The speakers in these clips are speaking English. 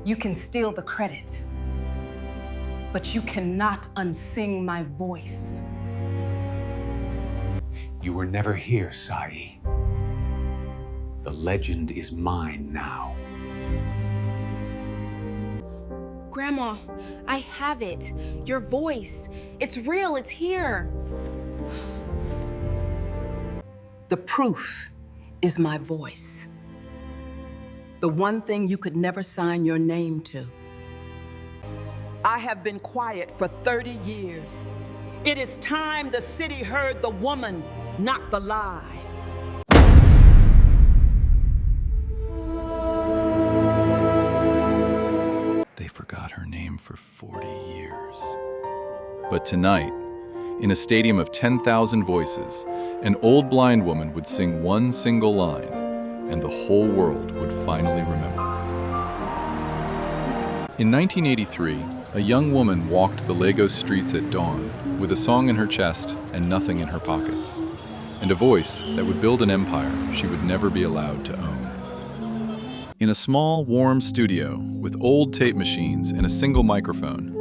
You can steal the credit, but you cannot unsing my voice. You were never here, Sai. The legend is mine now. Grandma, I have it. Your voice. It's real, it's here. The proof is my voice. The one thing you could never sign your name to. I have been quiet for 30 years. It is time the city heard the woman, not the lie. They forgot her name for 40 years. But tonight, in a stadium of 10,000 voices, an old blind woman would sing one single line, and the whole world would finally remember. In 1983, a young woman walked the Lagos streets at dawn with a song in her chest and nothing in her pockets, and a voice that would build an empire she would never be allowed to own. In a small, warm studio with old tape machines and a single microphone,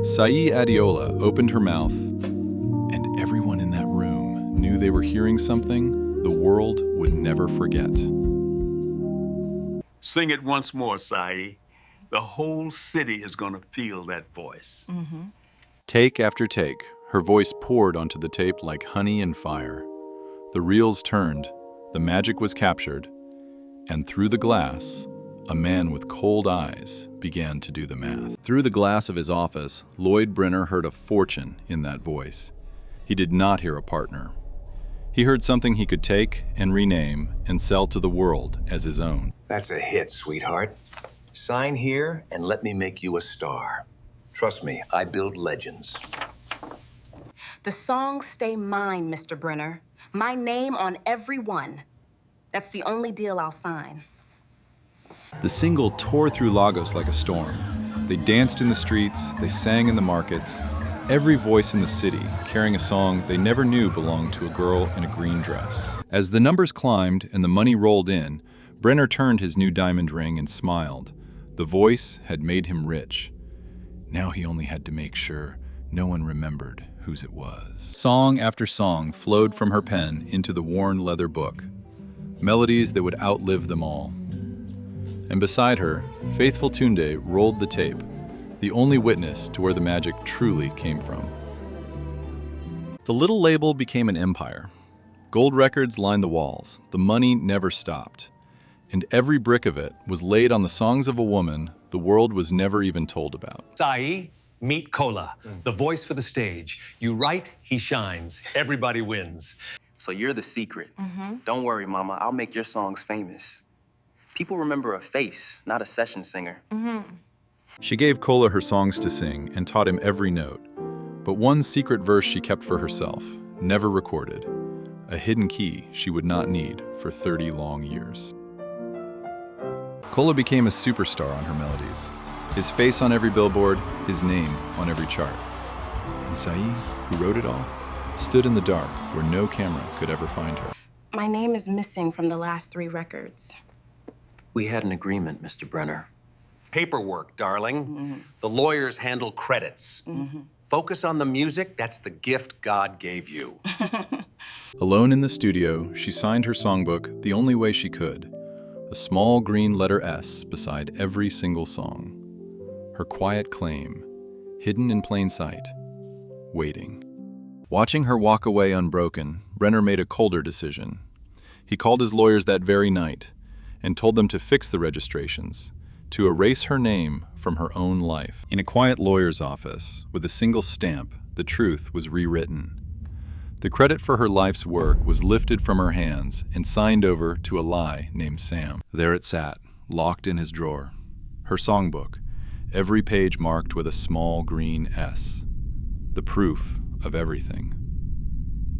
Sai Adiola opened her mouth, and everyone in that room knew they were hearing something the world would never forget. Sing it once more, Sai. The whole city is gonna feel that voice. Take after take, her voice poured onto the tape like honey and fire. The reels turned, the magic was captured, and through the glass, a man with cold eyes began to do the math. Through the glass of his office, Lloyd Brenner heard a fortune in that voice. He did not hear a partner. He heard something he could take and rename and sell to the world as his own. That's a hit, sweetheart. Sign here and let me make you a star. Trust me, I build legends. The songs stay mine, Mr. Brenner. My name on every one. That's the only deal I'll sign. The single tore through Lagos like a storm. They danced in the streets, they sang in the markets, every voice in the city carrying a song they never knew belonged to a girl in a green dress. As the numbers climbed and the money rolled in, Brenner turned his new diamond ring and smiled. The voice had made him rich. Now he only had to make sure no one remembered whose it was. Song after song flowed from her pen into the worn leather book, melodies that would outlive them all. And beside her, faithful Tunde rolled the tape, the only witness to where the magic truly came from. The little label became an empire. Gold records lined the walls. The money never stopped. And every brick of it was laid on the songs of a woman the world was never even told about. Sai, meet Kola, the voice for the stage. You write, he shines. Everybody wins. So you're the secret. Don't worry, Mama. I'll make your songs famous. People remember a face, not a session singer. She gave Kola her songs to sing and taught him every note. But one secret verse she kept for herself, never recorded. A hidden key she would not need for 30 long years. Kola became a superstar on her melodies. His face on every billboard, his name on every chart. And Sai, who wrote it all, stood in the dark where no camera could ever find her. My name is missing from the last 3 records. We had an agreement, Mr. Brenner. Paperwork, darling. The lawyers handle credits. Focus on the music. That's the gift God gave you. Alone in the studio, she signed her songbook the only way she could. A small green letter S beside every single song. Her quiet claim, hidden in plain sight, waiting. Watching her walk away unbroken, Brenner made a colder decision. He called his lawyers that very night and told them to fix the registrations, to erase her name from her own life. In a quiet lawyer's office, with a single stamp, the truth was rewritten. The credit for her life's work was lifted from her hands and signed over to a lie named Sam. There it sat, locked in his drawer. Her songbook, every page marked with a small green S. The proof of everything.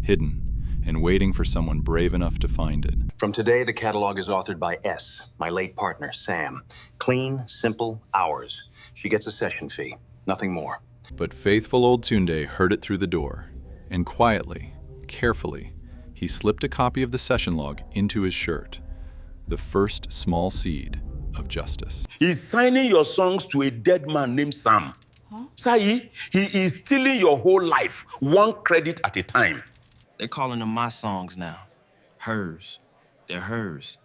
Hidden and waiting for someone brave enough to find it. From today, the catalog is authored by S, my late partner, Sam. Clean, simple, ours. She gets a session fee, nothing more. But faithful old Tunde heard it through the door, and quietly, carefully, he slipped a copy of the session log into his shirt. The first small seed of justice. He's signing your songs to a dead man named Sam. Sai, he is stealing your whole life, one credit at a time. They're calling them my songs now. Hers. They're hers.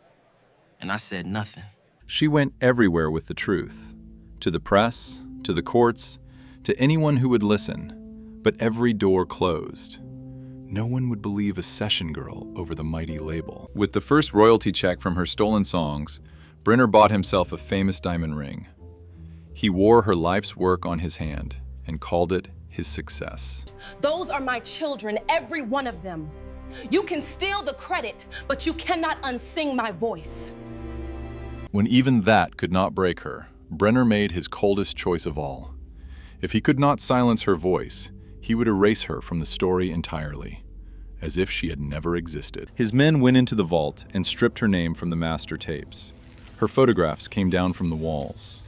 And I said nothing. She went everywhere with the truth. To the press, to the courts, to anyone who would listen. But every door closed. No one would believe a session girl over the mighty label. With the first royalty check from her stolen songs, Brenner bought himself a famous diamond ring. He wore her life's work on his hand and called it his success. Those are my children, every one of them. You can steal the credit, but you cannot unsing my voice. When even that could not break her, Brenner made his coldest choice of all. If he could not silence her voice, he would erase her from the story entirely, as if she had never existed. His men went into the vault and stripped her name from the master tapes. Her photographs came down from the walls.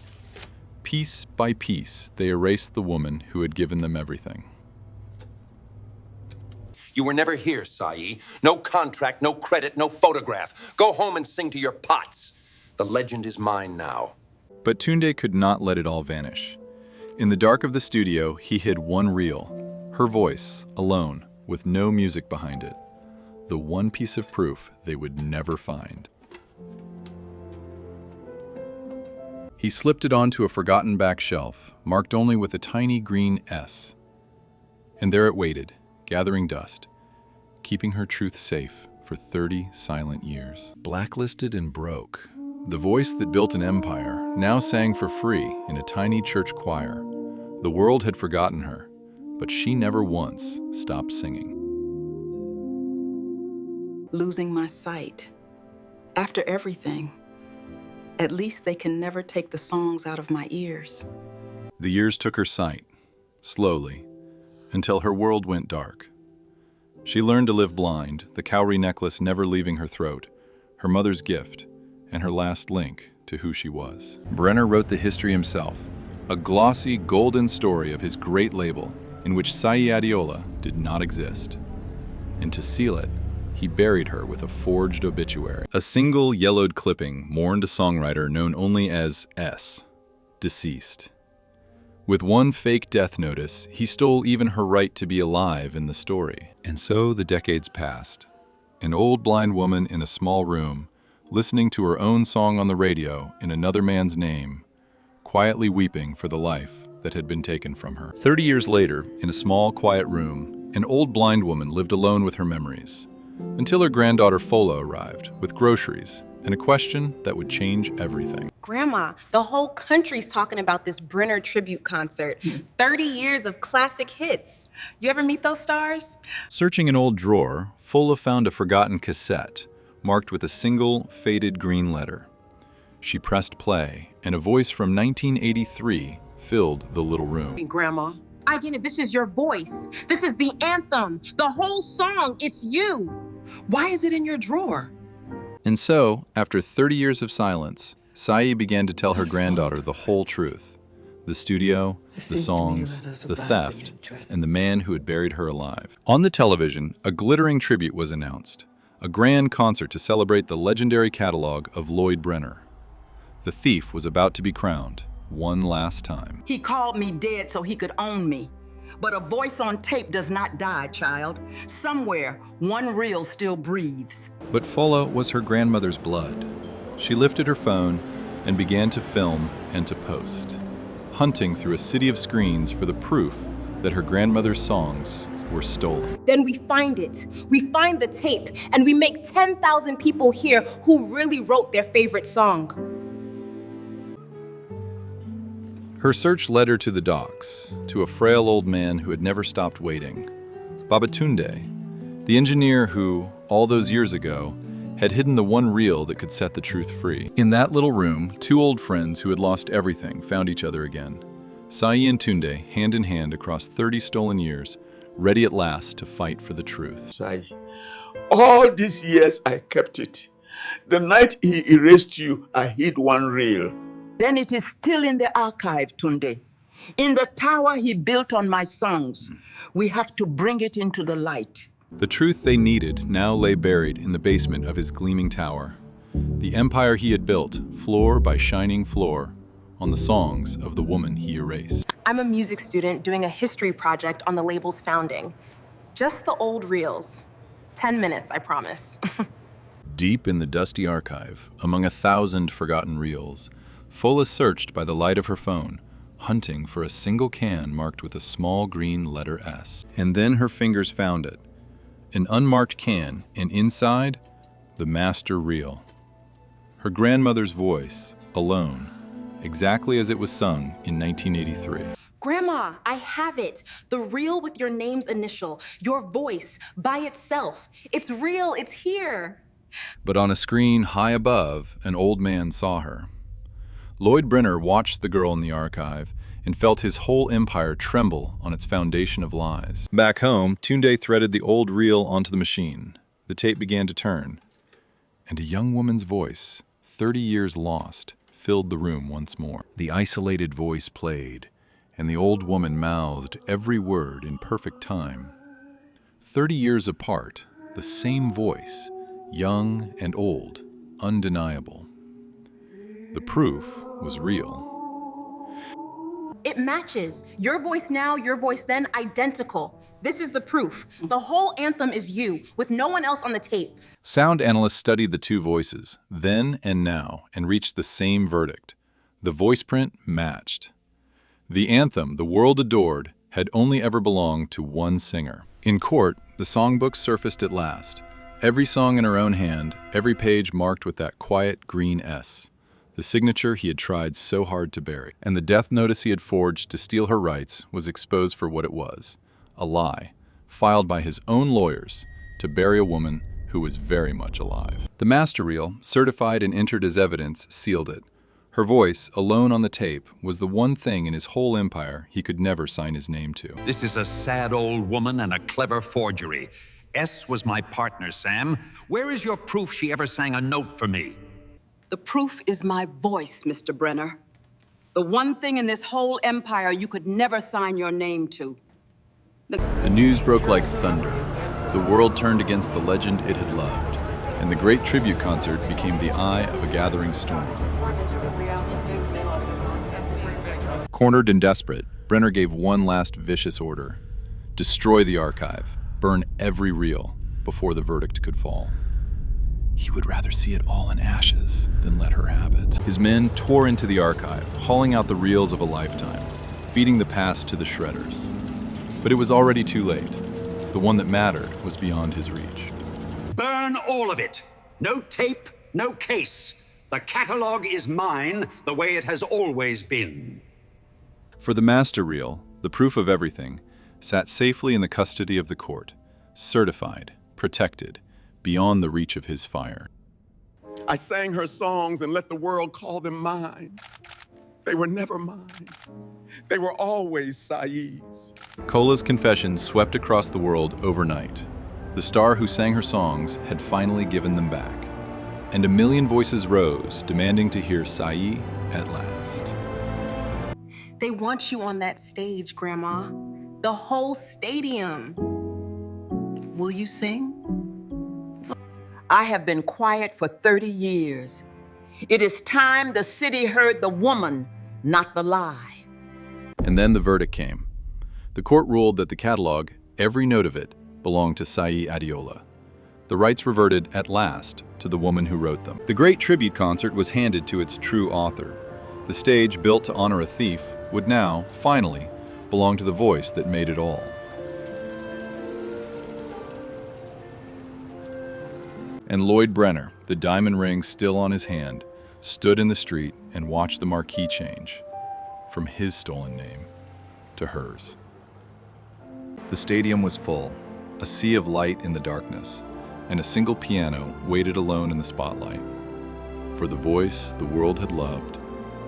Piece by piece, they erased the woman who had given them everything. You were never here, Sai. No contract, no credit, no photograph. Go home and sing to your pots. The legend is mine now. But Tunde could not let it all vanish. In the dark of the studio, he hid one reel, her voice, alone, with no music behind it. The one piece of proof they would never find. He slipped it onto a forgotten back shelf, marked only with a tiny green S. And there it waited, gathering dust, keeping her truth safe for 30 silent years. Blacklisted and broke, the voice that built an empire now sang for free in a tiny church choir. The world had forgotten her, but she never once stopped singing. Losing my sight. After everything, at least they can never take the songs out of my ears. The years took her sight, slowly, until her world went dark. She learned to live blind, the cowrie necklace never leaving her throat, her mother's gift, and her last link to who she was. Brenner wrote the history himself, a glossy, golden story of his great label in which Sai Adiola did not exist. And to seal it, he buried her with a forged obituary. A single yellowed clipping mourned a songwriter known only as S, deceased. With one fake death notice, he stole even her right to be alive in the story. And so the decades passed. An old blind woman in a small room, listening to her own song on the radio in another man's name, quietly weeping for the life that had been taken from her. 30 years later, in a small, quiet room, an old blind woman lived alone with her memories, until her granddaughter Fola arrived with groceries and a question that would change everything. Grandma, the whole country's talking about this Brenner tribute concert. 30 years of classic hits. You ever meet those stars? Searching an old drawer, Fola found a forgotten cassette marked with a single faded green letter. She pressed play, and a voice from 1983 filled the little room. Grandma. I get it. This is your voice. This is the anthem. The whole song. It's you. Why is it in your drawer? And so, after 30 years of silence, Sai began to tell her granddaughter the whole truth. The studio, the songs, the theft, and the man who had buried her alive. On the television, a glittering tribute was announced. A grand concert to celebrate the legendary catalog of Lloyd Brenner. The thief was about to be crowned, one last time. He called me dead so he could own me. But a voice on tape does not die, child. Somewhere, one reel still breathes. But Fola was her grandmother's blood. She lifted her phone and began to film and to post, hunting through a city of screens for the proof that her grandmother's songs were stolen. Then we find it. We find the tape, and we make 10,000 people hear who really wrote their favorite song. Her search led her to the docks, to a frail old man who had never stopped waiting, Babatunde, the engineer who, all those years ago, had hidden the one reel that could set the truth free. In that little room, two old friends who had lost everything found each other again. Sai and Tunde, hand in hand across 30 stolen years, ready at last to fight for the truth. Sai, all these years I kept it. The night he erased you, I hid one reel. Then it is still in the archive, Tunde. In the tower he built on my songs. We have to bring it into the light. The truth they needed now lay buried in the basement of his gleaming tower. The empire he had built, floor by shining floor, on the songs of the woman he erased. I'm a music student doing a history project on the label's founding. Just the old reels. 10 minutes, I promise. Deep in the dusty archive, among 1,000 forgotten reels, Fola searched by the light of her phone, hunting for a single can marked with a small green letter S. And then her fingers found it. An unmarked can, and inside, the master reel. Her grandmother's voice, alone, exactly as it was sung in 1983. Grandma, I have it. The reel with your name's initial, your voice, by itself. It's real, it's here. But on a screen high above, an old man saw her. Lloyd Brenner watched the girl in the archive and felt his whole empire tremble on its foundation of lies. Back home, Tunde threaded the old reel onto the machine. The tape began to turn, and a young woman's voice, 30 years lost, filled the room once more. The isolated voice played, and the old woman mouthed every word in perfect time. 30 years apart, the same voice, young and old, undeniable. The proof was real. It matches. Your voice now, your voice then, identical. This is the proof. The whole anthem is you, with no one else on the tape. Sound analysts studied the two voices, then and now, and reached the same verdict. The voice print matched. The anthem the world adored had only ever belonged to one singer. In court, the songbook surfaced at last. Every song in her own hand, every page marked with that quiet green S. The signature he had tried so hard to bury. And the death notice he had forged to steal her rights was exposed for what it was. A lie, filed by his own lawyers to bury a woman who was very much alive. The master reel, certified and entered as evidence, sealed it. Her voice, alone on the tape, was the one thing in his whole empire he could never sign his name to. This is a sad old woman and a clever forgery. S was my partner, Sam. Where is your proof she ever sang a note for me? The proof is my voice, Mr. Brenner. The one thing in this whole empire you could never sign your name to. The news broke like thunder. The world turned against the legend it had loved, and the great tribute concert became the eye of a gathering storm. Cornered and desperate, Brenner gave one last vicious order: destroy the archive, burn every reel before the verdict could fall. He would rather see it all in ashes than let her have it. His men tore into the archive, hauling out the reels of a lifetime, feeding the past to the shredders. But it was already too late. The one that mattered was beyond his reach. Burn all of it. No tape, no case. The catalog is mine, the way it has always been. For the master reel, the proof of everything, sat safely in the custody of the court, certified, protected, beyond the reach of his fire. I sang her songs and let the world call them mine. They were never mine. They were always Saeed's. Kola's confession swept across the world overnight. The star who sang her songs had finally given them back. And a million voices rose, demanding to hear Saeed at last. They want you on that stage, Grandma. The whole stadium. Will you sing? I have been quiet for 30 years. It is time the city heard the woman, not the lie. And then the verdict came. The court ruled that the catalog, every note of it, belonged to Saeed Adeola. The rights reverted at last to the woman who wrote them. The great tribute concert was handed to its true author. The stage, built to honor a thief, would now, finally, belong to the voice that made it all. And Lloyd Brenner, the diamond ring still on his hand, stood in the street and watched the marquee change from his stolen name to hers. The stadium was full, a sea of light in the darkness, and a single piano waited alone in the spotlight for the voice the world had loved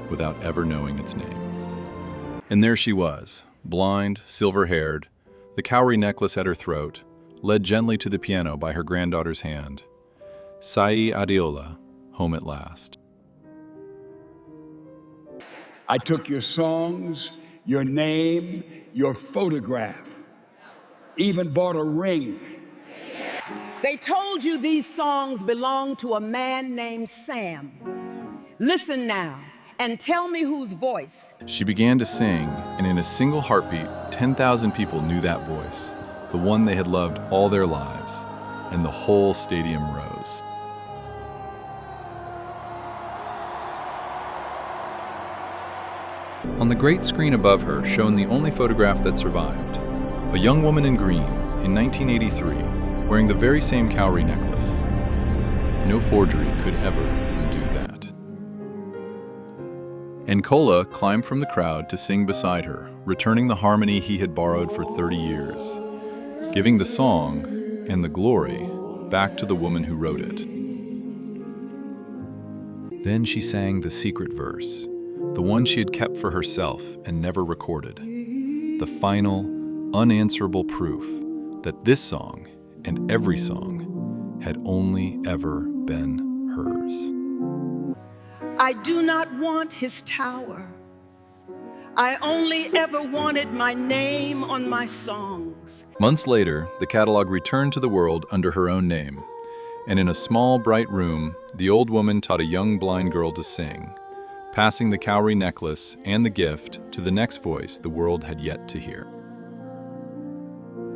without ever knowing its name. And there she was, blind, silver-haired, the cowrie necklace at her throat, led gently to the piano by her granddaughter's hand. Saeed Adeola, home at last. I took your songs, your name, your photograph, even bought a ring. They told you these songs belong to a man named Sam. Listen now and tell me whose voice. She began to sing, and in a single heartbeat, 10,000 people knew that voice, the one they had loved all their lives, and the whole stadium rose. On the great screen above her shone the only photograph that survived, a young woman in green in 1983, wearing the very same cowrie necklace. No forgery could ever undo that. And Kola climbed from the crowd to sing beside her, returning the harmony he had borrowed for 30 years, giving the song and the glory back to the woman who wrote it. Then she sang the secret verse, the one she had kept for herself and never recorded, the final, unanswerable proof that this song and every song had only ever been hers. I do not want his tower. I only ever wanted my name on my songs. Months later, the catalog returned to the world under her own name, and in a small, bright room, the old woman taught a young blind girl to sing, passing the cowrie necklace and the gift to the next voice the world had yet to hear.